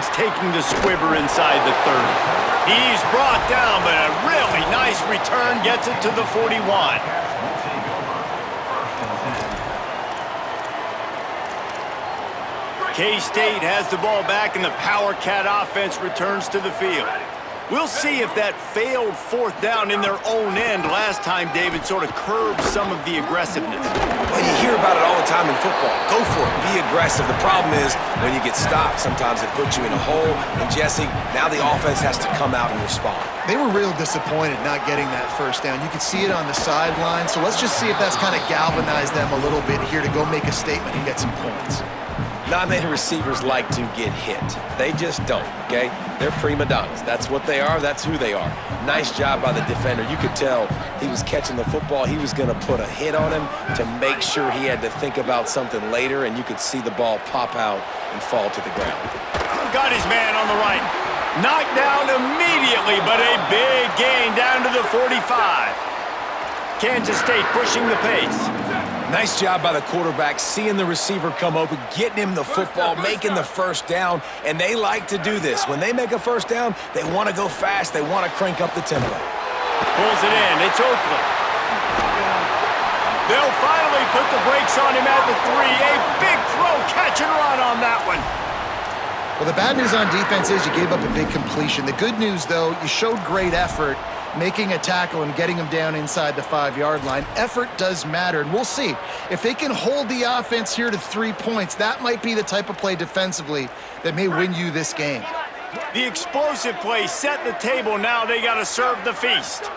Vikings taking the squibber inside the 30. He's brought down, but a really nice return gets it to the 41. K-State has the ball back, and the Power Cat offense returns to the field. We'll see if that failed fourth down in their own end last time, David, sort of curbed some of the aggressiveness. Well, you hear about it all the time in football. Go for it. Be aggressive. The problem is when you get stopped, sometimes it puts you in a hole. And, Jesse, now the offense has to come out and respond. They were real disappointed not getting that first down. You could see it on the sideline. So let's just see if that's kind of galvanized them a little bit here to go make a statement and get some points. Not many receivers like to get hit. They just don't, okay? They're prima donnas. That's what they are. That's who they are. Nice job by the defender. You could tell he was catching the football. He was going to put a hit on him to make sure he had to think about something later, and you could see the ball pop out and fall to the ground. Got his man on the right. Knocked down immediately, but a big gain down to the 45. Kansas State pushing the pace. Nice job by the quarterback, seeing the receiver come open, getting him the football, making the first down, and they like to do this. When they make a first down, they want to go fast. They want to crank up the tempo. Pulls it in. It's Oakland. They'll finally put the brakes on him at the 3. A big throw, catch and run on that one. Well, the bad news on defense is you gave up a big completion. The good news, though, you showed great effort making a tackle and getting them down inside the 5-yard line. Effort does matter, and we'll see. If they can hold the offense here to 3 points, that might be the type of play defensively that may win you this game. The explosive play set the table. Now they got to serve the feast.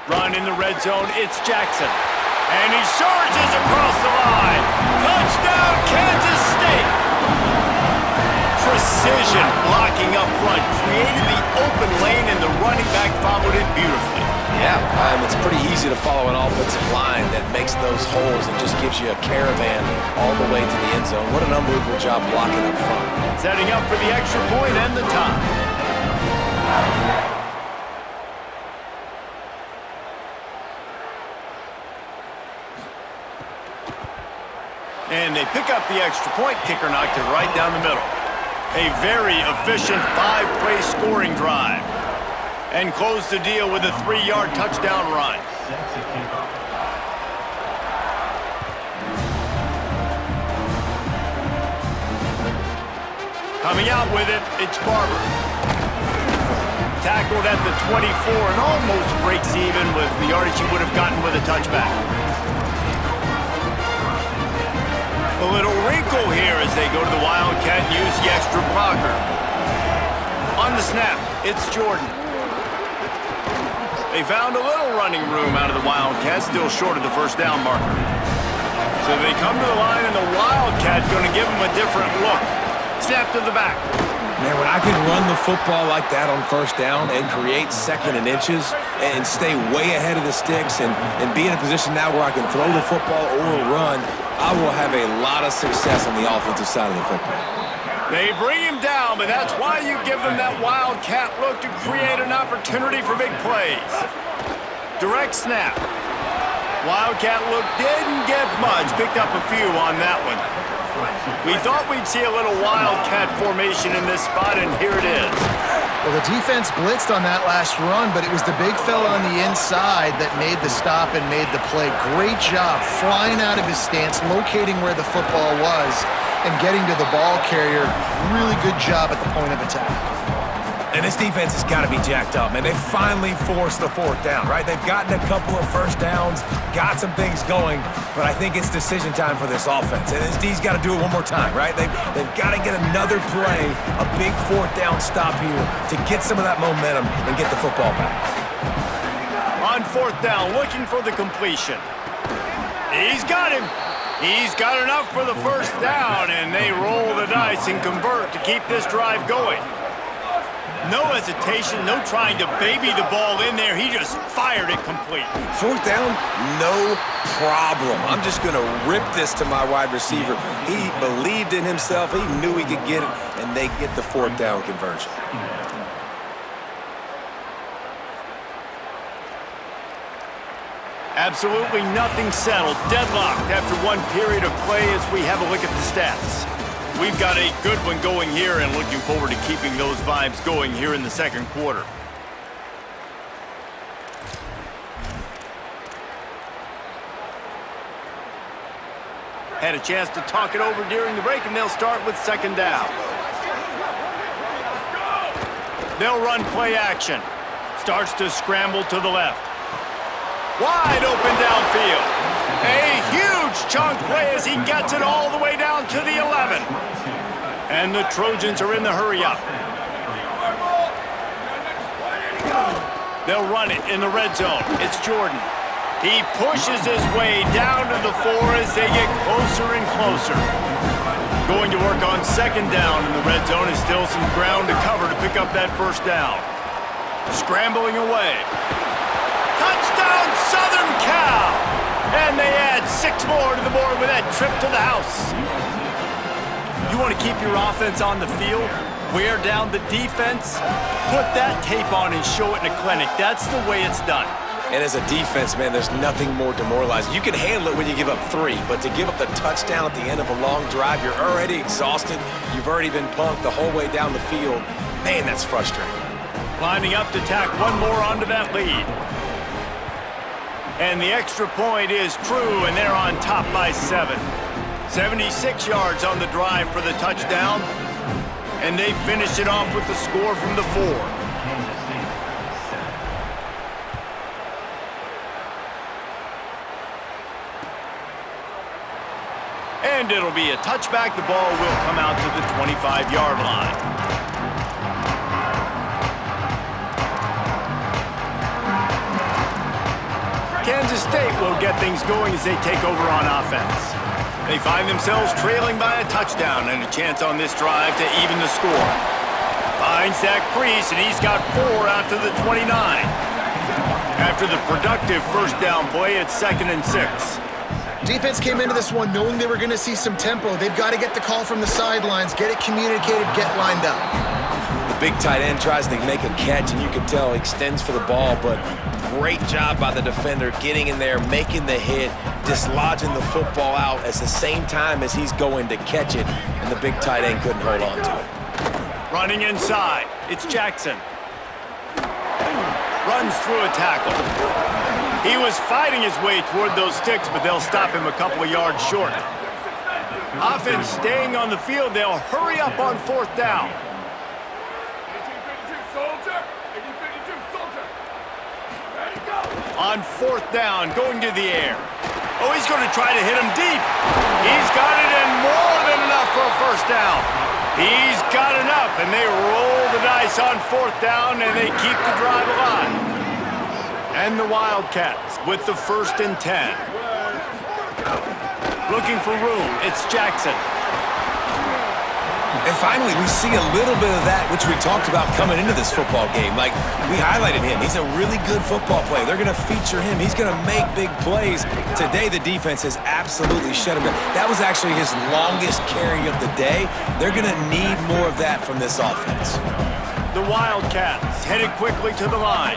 Run in the red zone. It's Jackson. And he surges across the line. Touchdown, Kansas State. Precision blocking up front created the open lane, and the running back followed it beautifully. Yeah, it's pretty easy to follow an offensive line that makes those holes and just gives you a caravan all the way to the end zone. What an unbelievable job blocking up front. Setting up for the extra point and the tie. And they pick up the extra point. Kicker knocked it right down the middle. A very efficient 5-play scoring drive. And close the deal with a 3-yard touchdown run. Coming out with it, it's Barber. Tackled at the 24 and almost breaks even with the yardage he would have gotten with a touchback. A little wrinkle here as they go to the Wildcat and use the extra blocker. On the snap, it's Jordan. They found a little running room out of the Wildcat, still short of the first down marker. So they come to the line, and the Wildcat going to give them a different look. Snap to the back. Man, when I can run the football like that on first down and create second and inches and stay way ahead of the sticks and be in a position now where I can throw the football or run, I will have a lot of success on the offensive side of the football. They bring him down, but that's why you give them that Wildcat look to create an opportunity for big plays. Direct snap. Wildcat look didn't get much. Picked up a few on that one. We thought we'd see a little Wildcat formation in this spot, and here it is. Well, the defense blitzed on that last run, but it was the big fella on the inside that made the stop and made the play. Great job flying out of his stance, locating where the football was, and getting to the ball carrier. Really good job at the point of attack. And this defense has got to be jacked up, man. They finally forced the fourth down, right? They've gotten a couple of first downs, got some things going, but I think it's decision time for this offense. And this D's got to do it one more time, right? They've got to get another play, a big fourth down stop here to get some of that momentum and get the football back. On fourth down, looking for the completion. He's got him. He's got enough for the first down, and they roll the dice and convert to keep this drive going. No hesitation, no trying to baby the ball in there. He just fired it complete. Fourth down, no problem. I'm just going to rip this to my wide receiver. He believed in himself. He knew he could get it, and they get the fourth down conversion. Absolutely nothing settled. Deadlocked after one period of play as we have a look at the stats. We've got a good one going here and looking forward to keeping those vibes going here in the second quarter. Had a chance to talk it over during the break, and they'll start with second down. They'll run play action. Starts to scramble to the left. Wide open downfield. A huge chunk play as he gets it all the way down to the 11. And the Trojans are in the hurry-up. They'll run it in the red zone. It's Jordan. He pushes his way down to the 4 as they get closer and closer. Going to work on second down in the red zone is still some ground to cover to pick up that first down. Scrambling away. Touchdown, Southern Cal! And they add 6 more to the board with that trip to the house. You want to keep your offense on the field? Wear down the defense? Put that tape on and show it in a clinic. That's the way it's done. And as a defense, man, there's nothing more demoralizing. You can handle it when you give up 3, but to give up the touchdown at the end of a long drive, you're already exhausted. You've already been punked the whole way down the field. Man, that's frustrating. Lining up to tack one more onto that lead. And the extra point is true, and they're on top by 7. 76 yards on the drive for the touchdown, and they finish it off with the score from the 4. And it'll be a touchback. The ball will come out to the 25-yard line. Kansas State will get things going as they take over on offense. They find themselves trailing by a touchdown and a chance on this drive to even the score. Finds that crease, and he's got 4 out to the 29. After the productive first down play, it's 2nd and 6. Defense came into this one knowing they were going to see some tempo. They've got to get the call from the sidelines, get it communicated, get lined up. The big tight end tries to make a catch, and you can tell he extends for the ball, but great job by the defender getting in there, making the hit, dislodging the football out at the same time as he's going to catch it, and the big tight end couldn't hold on to it. Running inside, it's Jackson. Runs through a tackle. He was fighting his way toward those sticks, but they'll stop him a couple of yards short. Offense staying on the field. They'll hurry up on 4th down. On 4th down, going to the air. Oh, he's going to try to hit him deep. He's got it in more than enough for a first down. He's got enough, and they roll the dice on 4th down, and they keep the drive alive. And the Wildcats with the 1st and 10. Looking for room, it's Jackson. And finally, we see a little bit of that, which we talked about coming into this football game. Like, we highlighted him. He's a really good football player. They're going to feature him. He's going to make big plays. Today, the defense has absolutely shut him down. That was actually his longest carry of the day. They're going to need more of that from this offense. The Wildcats headed quickly to the line.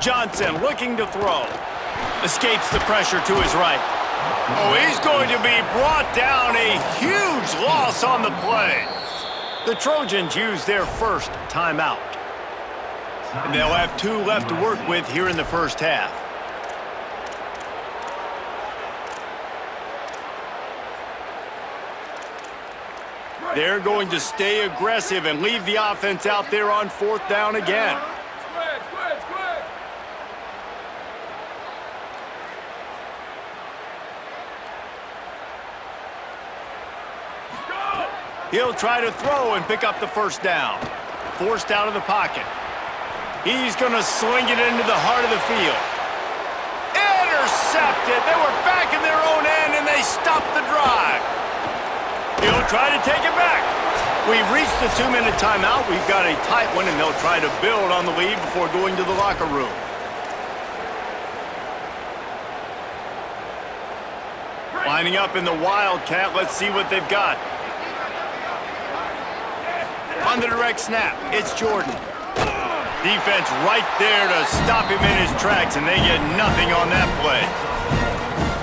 Johnson looking to throw. Escapes the pressure to his right. Oh, he's going to be brought down. A huge loss on the play. The Trojans use their first timeout. And they'll have 2 left to work with here in the first half. They're going to stay aggressive and leave the offense out there on 4th down again. He'll try to throw and pick up the first down. Forced out of the pocket. He's going to sling it into the heart of the field. Intercepted. They were back in their own end, and they stopped the drive. He'll try to take it back. We've reached the 2-minute timeout. We've got a tight one, and they'll try to build on the lead before going to the locker room. Lining up in the Wildcat. Let's see what they've got. On the direct snap, it's Jordan. Defense right there to stop him in his tracks, and they get nothing on that play.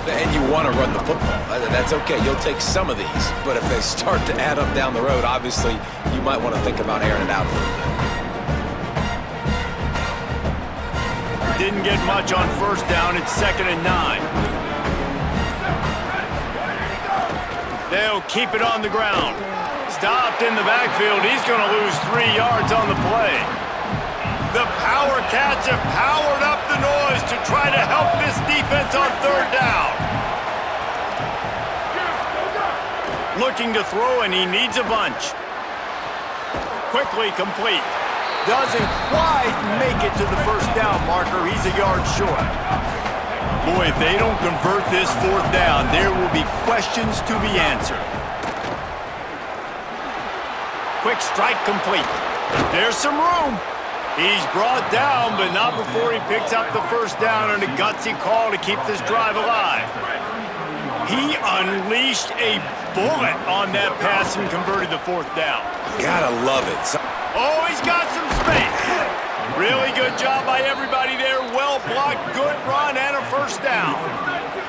And you want to run the football. That's okay. You'll take some of these. But if they start to add up down the road, obviously, you might want to think about airing it out a little bit. Didn't get much on first down. It's 2nd and 9. They'll keep it on the ground. Stopped in the backfield. He's going to lose 3 yards on the play. The Power Cats have powered up the noise to try to help this defense on 3rd down. Looking to throw, and he needs a bunch. Quickly complete. Doesn't quite make it to the first down marker. He's a yard short. Boy, if they don't convert this 4th down, there will be questions to be answered. Quick strike complete. There's some room. He's brought down, but not before he picks up the first down on a gutsy call to keep this drive alive. He unleashed a bullet on that pass and converted the 4th down. Gotta love it. Oh, he's got some space. Really good job by everybody there. Well blocked, good run, and a first down.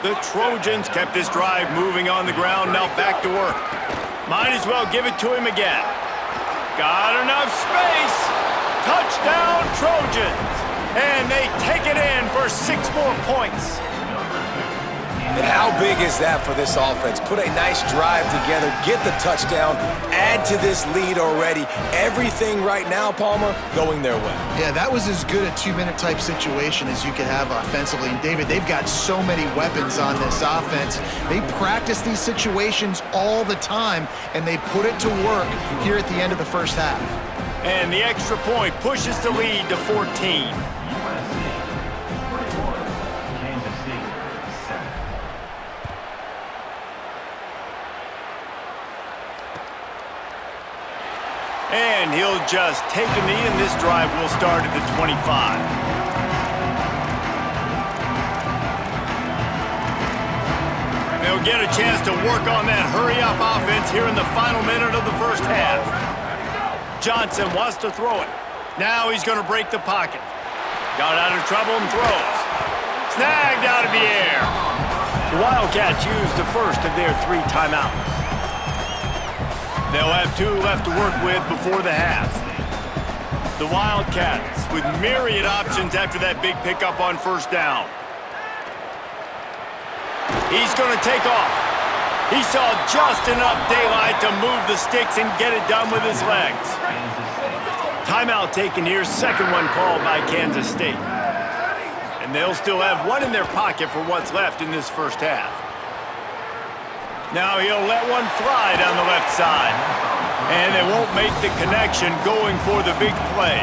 The Trojans kept this drive moving on the ground. Now back to work. Might as well give it to him again. Got enough space. Touchdown, Trojans. And they take it in for 6 more points. And how big is that for this offense? Put a nice drive together, get the touchdown, add to this lead already. Everything right now, Palmer, going their way. Yeah, that was as good a 2-minute type situation as you could have offensively. And David, they've got so many weapons on this offense. They practice these situations all the time, and they put it to work here at the end of the first half. And the extra point pushes the lead to 14. And he'll just take a knee, and this drive will start at the 25. They'll get a chance to work on that hurry-up offense here in the final minute of the first half. Johnson wants to throw it. Now he's going to break the pocket. Got out of trouble and throws. Snagged out of the air. The Wildcats used the first of their 3 timeouts. They'll have 2 left to work with before the half. The Wildcats with myriad options after that big pickup on first down. He's going to take off. He saw just enough daylight to move the sticks and get it done with his legs. Timeout taken here, 2nd one called by Kansas State. And they'll still have 1 in their pocket for what's left in this first half. Now he'll let one fly down the left side. And they won't make the connection going for the big play.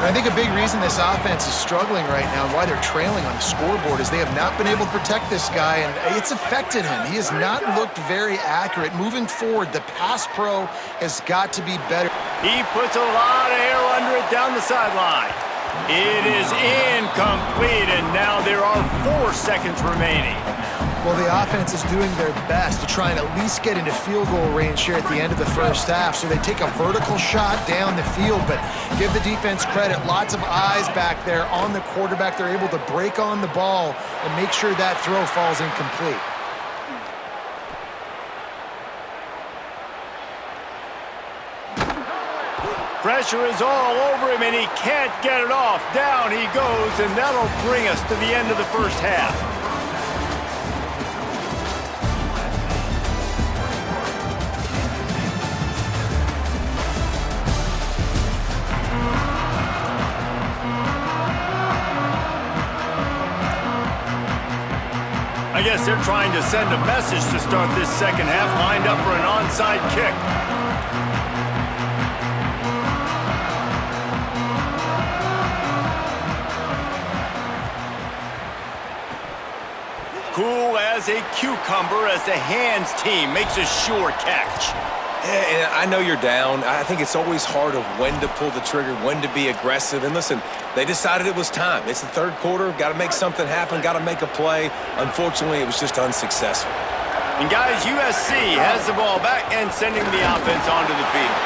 I think a big reason this offense is struggling right now and why they're trailing on the scoreboard is they have not been able to protect this guy, and it's affected him. He has not looked very accurate. Moving forward, the pass pro has got to be better. He puts a lot of air under it down the sideline. It is incomplete, and now there are 4 seconds remaining. Well, the offense is doing their best to try and at least get into field goal range here at the end of the first half. So they take a vertical shot down the field, but give the defense credit. Lots of eyes back there on the quarterback. They're able to break on the ball and make sure that throw falls incomplete. Pressure is all over him, and he can't get it off. Down he goes, and that'll bring us to the end of the first half. I guess they're trying to send a message to start this second half, lined up for an onside kick. Cool as a cucumber as the hands team makes a sure catch. Yeah, and I know you're down. I think it's always hard of when to pull the trigger, when to be aggressive. And listen, they decided it was time. It's the 3rd quarter. Got to make something happen. Got to make a play. Unfortunately, it was just unsuccessful. And guys, USC has the ball back and sending the offense onto the field.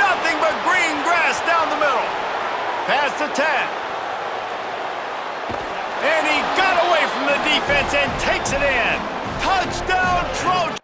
Nothing but green grass down the middle. Past the 10. And he got away from from the defense and takes it in. Touchdown, Trojans!